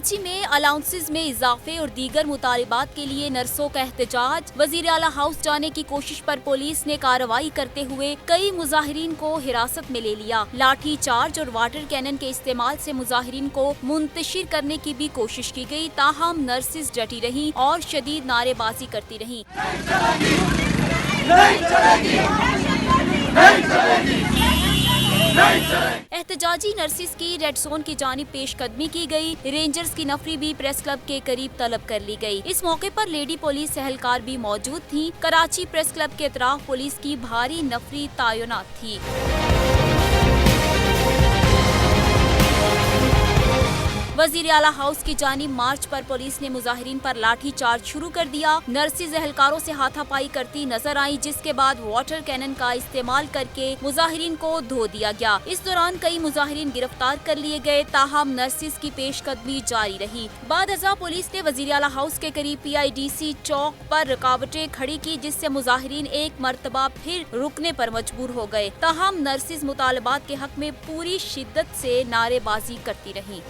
कराची में अलाउंसेस में इजाफे और दीगर मुतालिबात के लिए नर्सों का एहतजाज। वजीर आला हाउस जाने की कोशिश पर पुलिस ने कार्रवाई करते हुए कई मुजाहिरीन को हिरासत में ले लिया। लाठी चार्ज और वाटर कैनन के इस्तेमाल से मुजाहिरीन को मुंतशिर करने की भी कोशिश की गई, ताहम नर्सिस डटी रहीं और शदीद नारेबाजी करती रहीं। एहतजाजी नर्सिस की रेड जोन की जानिब पेशकदमी की गई। रेंजर्स की नफरी भी प्रेस क्लब के करीब तलब कर ली गई। इस मौके पर लेडी पुलिस एहलकार भी मौजूद थी। कराची प्रेस क्लब के अतराफ पुलिस की भारी नफरी तैनात थी। वजीर आला हाउस की जानिब मार्च पर पुलिस ने मुजाहिरीन पर लाठी चार्ज शुरू कर दिया। नर्सिस एहलकारों से हाथापाई करती नजर आई, जिसके बाद वाटर कैनन का इस्तेमाल करके मुजाहिरीन को धो दिया गया। इस दौरान कई मुजाहिरीन गिरफ्तार कर लिए गए, ताहम नर्सिस की पेशकदमी जारी रही। बाद अज़ा पुलिस ने वजीर आला हाउस के करीब PIDC चौक पर रुकावटें खड़ी की, जिससे मुजाहिरीन एक मरतबा फिर रुकने पर मजबूर हो गए। ताहम नर्सिस मुतालबात के हक में पूरी शिद्दत से नारेबाजी करती रही।